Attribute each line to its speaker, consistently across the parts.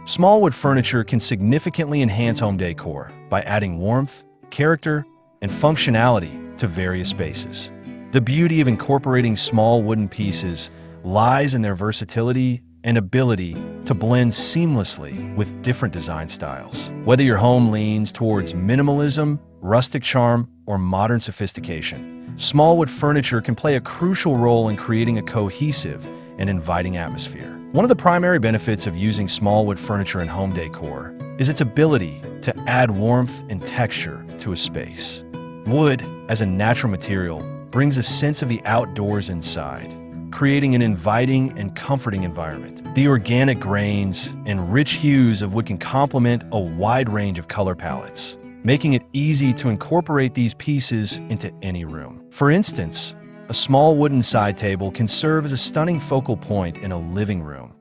Speaker 1: Small wood furniture can significantly enhance home decor by adding warmth, character, and functionality to various spaces. The beauty of incorporating small wooden pieces lies in their versatility and ability to blend seamlessly with different design styles. Whether your home leans towards minimalism, rustic charm, or modern sophistication, small wood furniture can play a crucial role in creating a cohesive and inviting atmosphere. One of the primary benefits of using small wood furniture in home decor is its ability to add warmth and texture to a space. Wood, as a natural material, brings a sense of the outdoors inside, creating an inviting and comforting environment. The organic grains and rich hues of wood can complement a wide range of color palettes, making it easy to incorporate these pieces into any room. For instance, a small wooden side table can serve as a stunning focal point in a living room,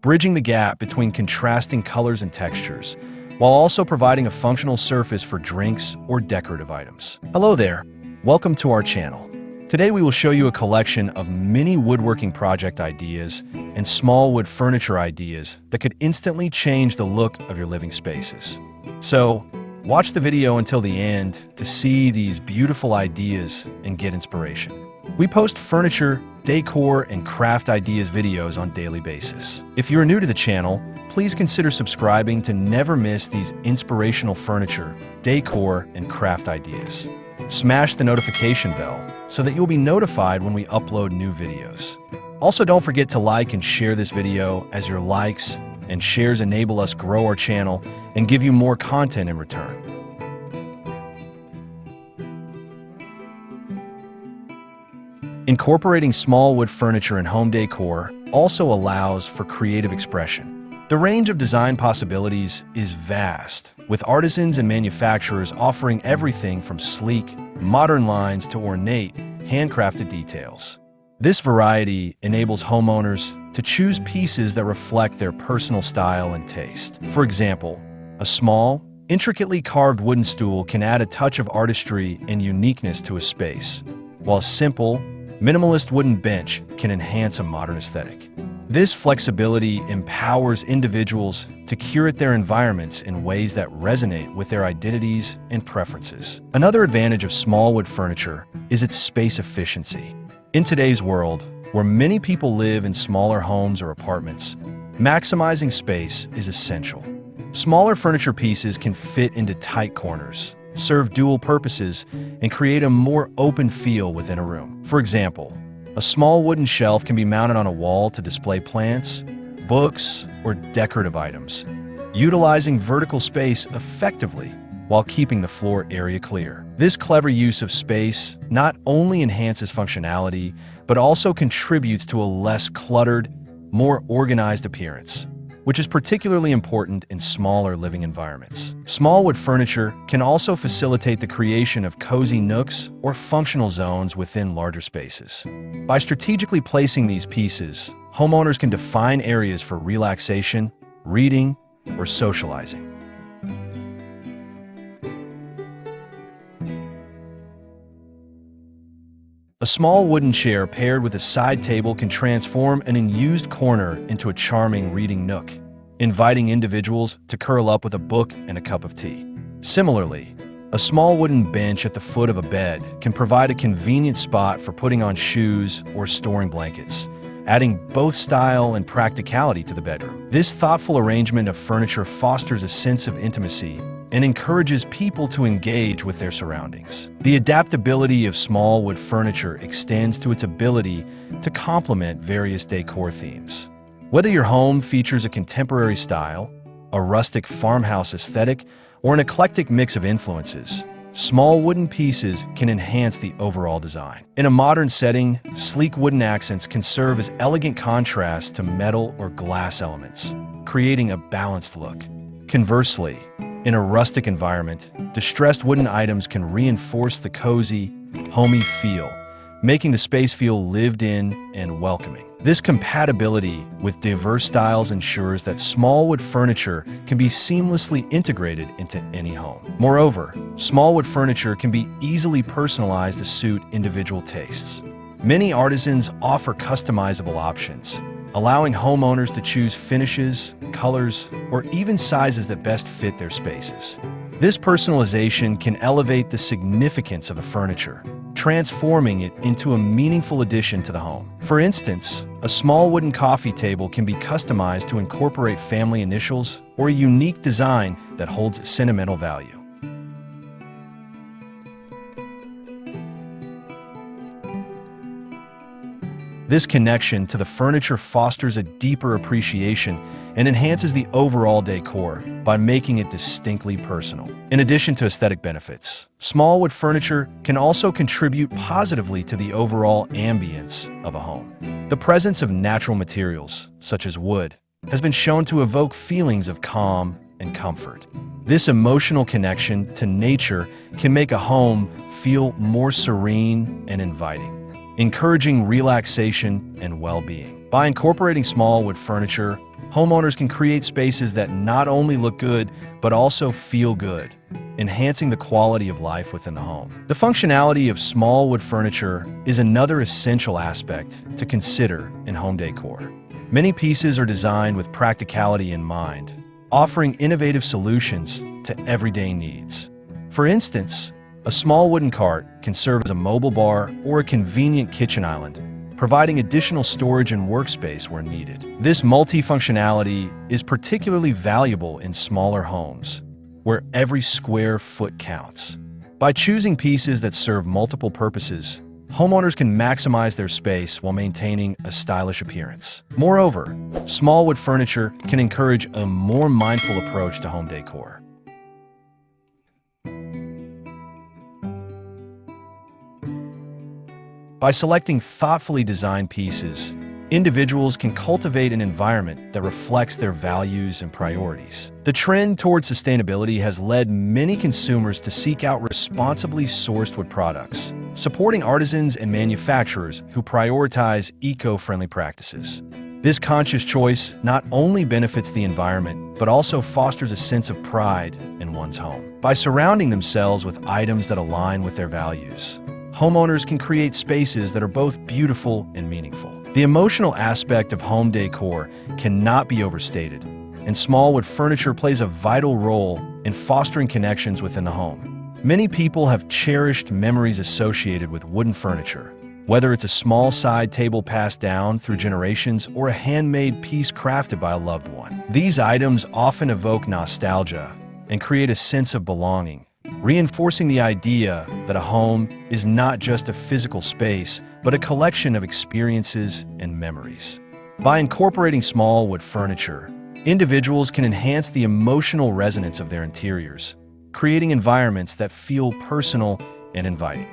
Speaker 1: bridging the gap between contrasting colors and textures, while also providing a functional surface for drinks or decorative items. Hello there, welcome to our channel. Today we will show you a collection of mini woodworking project ideas and small wood furniture ideas that could instantly change the look of your living spaces. So, watch the video until the end to see these beautiful ideas and get inspiration. We post furniture, decor, and craft ideas videos on a daily basis. If you're new to the channel, please consider subscribing to never miss these inspirational furniture, decor, and craft ideas. Smash the notification bell so that you'll be notified when we upload new videos. Also, don't forget to like and share this video, as your likes and shares enable us grow our channel and give you more content in return. Incorporating small wood furniture in home decor also allows for creative expression. The range of design possibilities is vast, with artisans and manufacturers offering everything from sleek, modern lines to ornate, handcrafted details. This variety enables homeowners to choose pieces that reflect their personal style and taste. For example, a small, intricately carved wooden stool can add a touch of artistry and uniqueness to a space, while a simple, minimalist wooden bench can enhance a modern aesthetic. This flexibility empowers individuals to curate their environments in ways that resonate with their identities and preferences. Another advantage of small wood furniture is its space efficiency. In today's world, where many people live in smaller homes or apartments, maximizing space is essential. Smaller furniture pieces can fit into tight corners, serve dual purposes, and create a more open feel within a room. For example, a small wooden shelf can be mounted on a wall to display plants, books, or decorative items, utilizing vertical space effectively while keeping the floor area clear. This clever use of space not only enhances functionality, but also contributes to a less cluttered, more organized appearance, which is particularly important in smaller living environments. Small wood furniture can also facilitate the creation of cozy nooks or functional zones within larger spaces. By strategically placing these pieces, homeowners can define areas for relaxation, reading, or socializing. A small wooden chair paired with a side table can transform an unused corner into a charming reading nook, inviting individuals to curl up with a book and a cup of tea. Similarly, a small wooden bench at the foot of a bed can provide a convenient spot for putting on shoes or storing blankets, adding both style and practicality to the bedroom. This thoughtful arrangement of furniture fosters a sense of intimacy and encourages people to engage with their surroundings. The adaptability of small wood furniture extends to its ability to complement various decor themes. Whether your home features a contemporary style, a rustic farmhouse aesthetic, or an eclectic mix of influences, small wooden pieces can enhance the overall design. In a modern setting, sleek wooden accents can serve as elegant contrast to metal or glass elements, creating a balanced look. Conversely, in a rustic environment, distressed wooden items can reinforce the cozy, homey feel, making the space feel lived in and welcoming. This compatibility with diverse styles ensures that small wood furniture can be seamlessly integrated into any home. Moreover, small wood furniture can be easily personalized to suit individual tastes. Many artisans offer customizable options, allowing homeowners to choose finishes, colors, or even sizes that best fit their spaces. This personalization can elevate the significance of the furniture, transforming it into a meaningful addition to the home. For instance, a small wooden coffee table can be customized to incorporate family initials or a unique design that holds sentimental value. This connection to the furniture fosters a deeper appreciation and enhances the overall decor by making it distinctly personal. In addition to aesthetic benefits, small wood furniture can also contribute positively to the overall ambience of a home. The presence of natural materials, such as wood, has been shown to evoke feelings of calm and comfort. This emotional connection to nature can make a home feel more serene and inviting, encouraging relaxation and well-being. By incorporating small wood furniture, homeowners can create spaces that not only look good, but also feel good, enhancing the quality of life within the home. The functionality of small wood furniture is another essential aspect to consider in home decor. Many pieces are designed with practicality in mind, offering innovative solutions to everyday needs. For instance, a small wooden cart can serve as a mobile bar or a convenient kitchen island, providing additional storage and workspace where needed. This multifunctionality is particularly valuable in smaller homes, where every square foot counts. By choosing pieces that serve multiple purposes, homeowners can maximize their space while maintaining a stylish appearance. Moreover, small wood furniture can encourage a more mindful approach to home decor. By selecting thoughtfully designed pieces, individuals can cultivate an environment that reflects their values and priorities. The trend toward sustainability has led many consumers to seek out responsibly sourced wood products, supporting artisans and manufacturers who prioritize eco-friendly practices. This conscious choice not only benefits the environment, but also fosters a sense of pride in one's home. By surrounding themselves with items that align with their values, homeowners can create spaces that are both beautiful and meaningful. The emotional aspect of home decor cannot be overstated, and small wood furniture plays a vital role in fostering connections within the home. Many people have cherished memories associated with wooden furniture, whether it's a small side table passed down through generations or a handmade piece crafted by a loved one. These items often evoke nostalgia and create a sense of belonging, reinforcing the idea that a home is not just a physical space, but a collection of experiences and memories. By incorporating small wood furniture, individuals can enhance the emotional resonance of their interiors, creating environments that feel personal and inviting.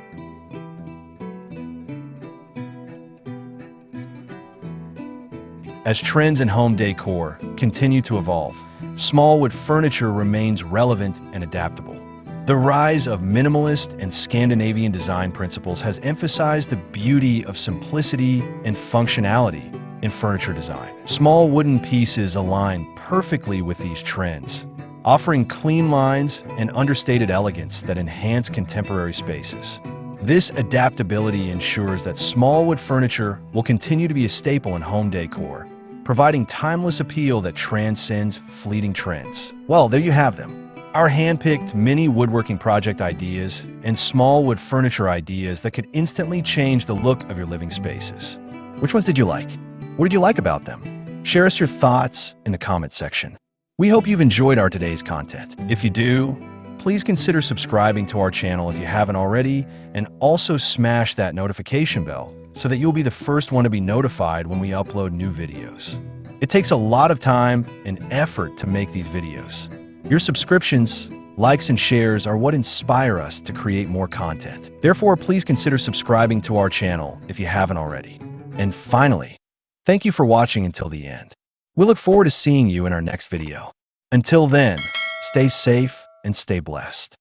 Speaker 1: As trends in home decor continue to evolve, small wood furniture remains relevant and adaptable. The rise of minimalist and Scandinavian design principles has emphasized the beauty of simplicity and functionality in furniture design. Small wooden pieces align perfectly with these trends, offering clean lines and understated elegance that enhance contemporary spaces. This adaptability ensures that small wood furniture will continue to be a staple in home decor, providing timeless appeal that transcends fleeting trends. Well, there you have them. Our hand-picked mini woodworking project ideas and small wood furniture ideas that could instantly change the look of your living spaces. Which ones did you like? What did you like about them? Share us your thoughts in the comment section. We hope you've enjoyed our today's content. If you do, please consider subscribing to our channel if you haven't already, and also smash that notification bell so that you'll be the first one to be notified when we upload new videos. It takes a lot of time and effort to make these videos. Your subscriptions, likes, and shares are what inspire us to create more content. Therefore, please consider subscribing to our channel if you haven't already. And finally, thank you for watching until the end. We look forward to seeing you in our next video. Until then, stay safe and stay blessed.